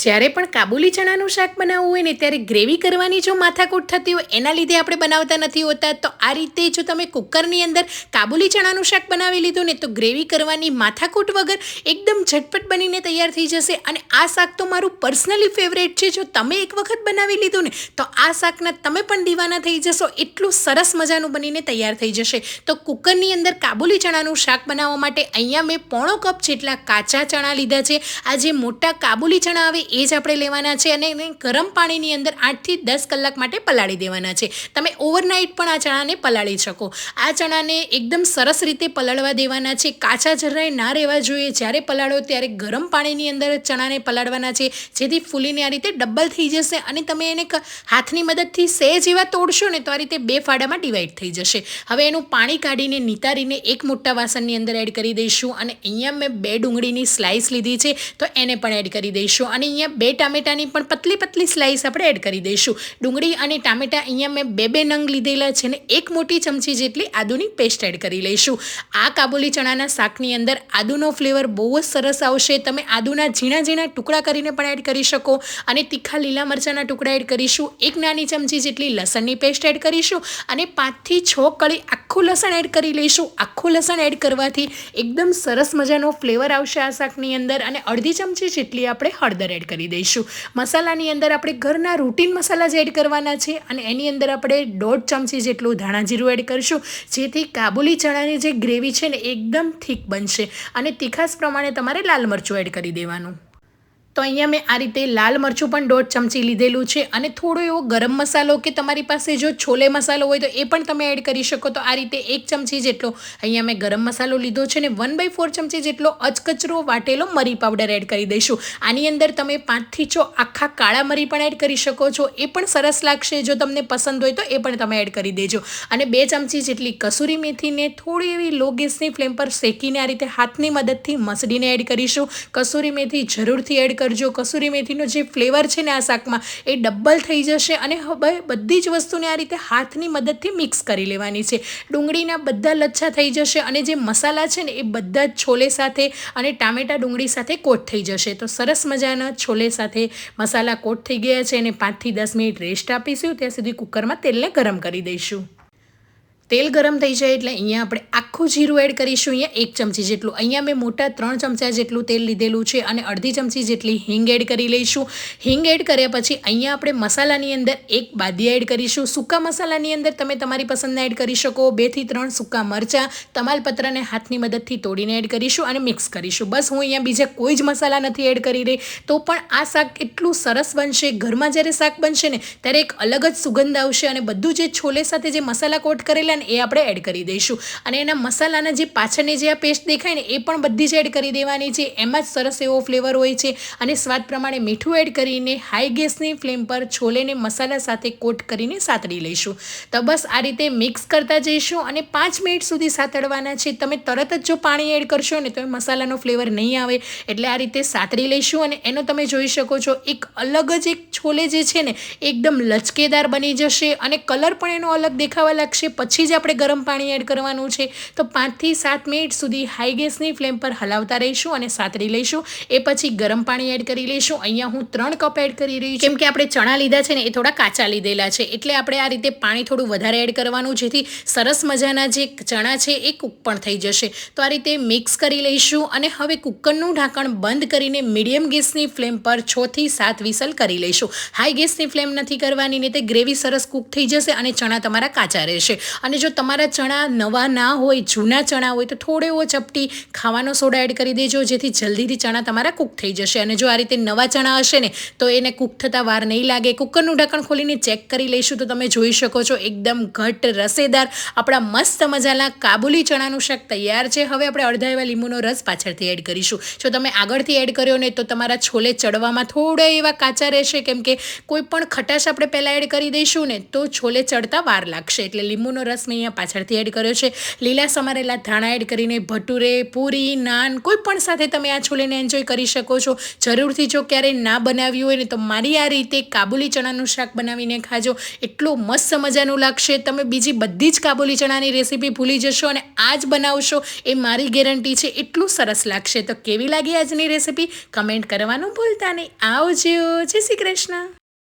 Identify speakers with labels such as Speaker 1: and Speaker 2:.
Speaker 1: જ્યારે પણ કાબુલી ચણાનું શાક બનાવવું હોય ને ત્યારે ગ્રેવી કરવાની જો માથાકૂટ થતી હોય એના લીધે આપણે બનાવતા નથી હોતા. તો આ રીતે જો તમે કુકરની અંદર કાબુલી ચણાનું શાક બનાવી લીધું ને તો ગ્રેવી કરવાની માથાકૂટ વગર એકદમ ઝટપટ બનીને તૈયાર થઈ જશે. અને આ શાક તો મારું પર્સનલી ફેવરેટ છે. જો તમે એક વખત બનાવી લીધું ને તો આ શાકના તમે પણ દીવાના થઈ જશો. એટલું સરસ મજાનું બનીને તૈયાર થઈ જશે. તો કુકરની અંદર કાબુલી ચણાનું શાક બનાવવા માટે અહીંયા મેં પોણો કપ જેટલા કાચા ચણા લીધા છે. આ જે મોટા કાબુલી ચણા આવે એ જ આપણે લેવાના છે અને એને ગરમ પાણીની અંદર 8 થી 10 કલાક માટે પલાળી દેવાના છે. તમે ઓવરનાઇટ પણ આ ચણાને પલાળી શકો. આ ચણાને એકદમ સરસ રીતે પલાળવા દેવાના છે. કાચા જરાય ના રહેવા જોઈએ. જ્યારે પલાળો ત્યારે ગરમ પાણીની અંદર ચણાને પલાળવાના છે, જેથી ફૂલીને આ રીતે ડબલ થઈ જશે અને તમે એને હાથની મદદથી સહેજ એવા તોડશો ને તો આ રીતે 2 ફાડામાં ડિવાઈડ થઈ જશે. હવે એનું પાણી કાઢીને નિતારીને એક મોટા વાસણની અંદર એડ કરી દઈશું. અને અહીંયા મેં 2 ડુંગળીની સ્લાઇસ લીધી છે તો એને પણ એડ કરી દઈશું. અને અહીંયા 2 ટામેટાની પણ પતલી પતલી સ્લાઇસ આપણે એડ કરી દઈશું. ડુંગળી અને ટામેટા અહીંયા મેં 2 નંગ લીધેલા છે ને 1 મોટી ચમચી જેટલી આદુની પેસ્ટ એડ કરી લઈશું. આ કાબુલી ચણાના શાકની અંદર આદુનો ફ્લેવર બહુ જ સરસ આવશે. તમે આદુના ઝીણા ઝીણા ટુકડા કરીને પણ એડ કરી શકો. અને તીખા લીલા મરચાંના ટુકડા એડ કરીશું. 1 નાની ચમચી જેટલી લસણની પેસ્ટ એડ કરીશું. અને 5 થી 6 કળી આખું લસણ એડ કરી લઈશું. આખું લસણ એડ કરવાથી એકદમ સરસ મજાનો ફ્લેવર આવશે આ શાકની અંદર. અને અડધી ચમચી જેટલી આપણે હળદર એડ કરી દઈશું. મસાલાની અંદર આપણે ઘરના રૂટીન મસાલા જ એડ કરવાના છે. અને એની અંદર આપણે 1.5 ચમચી જેટલું ધાણા જીરું એડ કરીશું, જેથી કાબુલી ચણાની જે ગ્રેવી છે ને એકદમ ઠીક બનશે. અને તીખાસ પ્રમાણે તમારે લાલ મરચું એડ કરી દેવાનું. તો અહીંયા મેં આ રીતે લાલ મરચું પણ 1.5 ચમચી લીધેલું છે. અને થોડો એવો ગરમ મસાલો કે તમારી પાસે જો છોલે મસાલો હોય તો એ પણ તમે એડ કરી શકો. તો આ રીતે 1 ચમચી જેટલો અહીંયા મેં ગરમ મસાલો લીધો છે ને 1/4 ચમચી જેટલો અચકચરો વાટેલો મરી પાવડર એડ કરી દઈશું. આની અંદર તમે 5 થી 6 આખા કાળા મરી પણ એડ કરી શકો છો. એ પણ સરસ લાગશે. જો તમને પસંદ હોય તો એ પણ તમે એડ કરી દેજો. અને 2 ચમચી જેટલી કસૂરી મેથીને થોડી એવી લો ગેસની ફ્લેમ પર શેકીને આ રીતે હાથની મદદથી મસળીને એડ કરીશું. કસૂરી મેથી જરૂરથી એડ કરજો. કસૂરી મેથીનો જે ફ્લેવર છે ને આ શાકમાં એ ડબલ થઈ જશે. અને હવે બધી જ વસ્તુને આ રીતે હાથની મદદથી મિક્સ કરી લેવાની છે. ડુંગળીના બધા લચ્છા થઈ જશે અને જે મસાલા છે ને એ બધા જ છોલે સાથે અને ટામેટા ડુંગળી સાથે કોટ થઈ જશે. તો સરસ મજાના છોલે સાથે મસાલા કોટ થઈ ગયા છે. અને 5 થી 10 મિનિટ રેસ્ટ આપીશું. ત્યાં સુધી કુકરમાં તેલને ગરમ કરી દઈશું. તેલ ગરમ થઈ જાય એટલે અહીંયા આપણે આખું જીરું એડ કરીશું. અહીંયા 1 ચમચી જેટલું. અહીંયા મેં મોટા 3 ચમચા જેટલું તેલ લીધેલું છે. અને અડધી ચમચી જેટલી હિંગ એડ કરી લઈશું. હિંગ એડ કર્યા પછી અહીંયા આપણે મસાલાની અંદર 1 બાદિયા એડ કરીશું. સૂકા મસાલાની અંદર તમે તમારી પસંદના એડ કરી શકો. 2 થી 3 સૂકા મરચાં, તમાલપત્રને હાથની મદદથી તોડીને એડ કરીશું અને મિક્સ કરીશું. બસ હું અહીંયા બીજા કોઈ જ મસાલા નથી એડ કરી રહી. તો પણ આ શાક એટલું સરસ બનશે. ઘરમાં જ્યારે શાક બનશે ને ત્યારે એક અલગ જ સુગંધ આવશે. અને બધું જે છોલે સાથે જે મસાલા કોટ કરેલા એ આપણે એડ કરી દઈશું. અને એના મસાલાના જે પાછળની જે આ પેસ્ટ દેખાય ને એ પણ બધી જ એડ કરી દેવાની છે. એમાં જ સરસ એવો ફ્લેવર હોય છે. અને સ્વાદ પ્રમાણે મીઠું એડ કરીને હાઈ ગેસની ફ્લેમ પર છોલેને મસાલા સાથે કોટ કરીને સાતળી લઈશું. તો બસ આ રીતે મિક્સ કરતા જઈશું અને 5 મિનિટ સુધી સાતળવાના છે. તમે તરત જ જો પાણી એડ કરશો ને તો એ મસાલાનો ફ્લેવર નહીં આવે. એટલે આ રીતે સાતળી લઈશું. અને એનો તમે જોઈ શકો છો એક અલગ જ એક છોલે જે છે ને એકદમ લચકેદાર બની જશે. અને કલર પણ એનો અલગ દેખાવા લાગશે. પછી જ આપણે ગરમ પાણી એડ કરવાનું છે. તો 5 થી 7 મિનિટ સુધી હાઈ ગેસની ફ્લેમ પર હલાવતા રહીશું અને સાતળી લઈશું. એ પછી ગરમ પાણી એડ કરી લઈશું. અહીંયા હું 3 કપ એડ કરી રહી છું. કેમ કે આપણે ચણા લીધા છે ને એ થોડા કાચા લીધેલા છે. એટલે આપણે આ રીતે પાણી થોડું વધારે એડ કરવાનું, જેથી સરસ મજાના જે ચણા છે એ કૂક પણ થઈ જશે. તો આ રીતે મિક્સ કરી લઈશું. અને હવે કુકરનું ઢાંકણ બંધ કરીને મીડિયમ ગેસની ફ્લેમ પર 6 થી 7 વિસલ કરી લઈશું. હાઈ ગેસની ફ્લેમ નથી કરવાની, ને તે ગ્રેવી સરસ કૂક થઈ જશે અને ચણા તમારા કાચા રહેશે. અને જો તમારા ચણા નવા ના હોય, જૂના ચણા હોય તો થોડો એવો ચપટી ખાવાનો સોડા એડ કરી દેજો, જેથી જલ્દીથી ચણા તમારા કૂક થઈ જશે. અને જો આ રીતે નવા ચણા હશે ને તો એને કૂક થતાં વાર નહીં લાગે. કુકરનું ઢાંકણ ખોલીને ચેક કરી લઈશું તો તમે જોઈ શકો છો એકદમ ઘટ રસેદાર આપણા મસ્ત મજાના કાબુલી ચણાનું શાક તૈયાર છે. હવે આપણે અડધા એવા લીંબુનો રસ પાછળથી એડ કરીશું. જો તમે આગળથી એડ કર્યો ને તો તમારા છોલે ચડવામાં થોડા એવા કાચા રહેશે. કેમ કે કોઈ પણ ખટાશ આપણે પહેલાં એડ કરી દઈશું ને તો છોલે ચડતા વાર લાગશે. એટલે લીંબુનો રસ ખસખસ મેં અહીંયા પાછળથી એડ કર્યો છે, લીલા સમારેલા ધાણા એડ કરીને ભટુરે, પૂરી, નાન કોઈ પણ સાથે તમે આ છોલેને એન્જોય કરી શકો છો. જરૂરથી જો ક્યારેય ના બનાવ્યું હોય ને તો મારી આ રીતે કાબુલી ચણાનું શાક બનાવીને ખાજો. એટલું મસ્ત મજાનું લાગશે. તમે બીજી બધી જ કાબુલી ચણાની રેસીપી ભૂલી જશો અને આ જ બનાવશો એ મારી ગેરંટી છે. એટલું સરસ લાગશે. તો કેવી લાગી આજની રેસીપી કમેન્ટ કરવાનું ભૂલતા નહીં. આવજો. જય શ્રી કૃષ્ણ.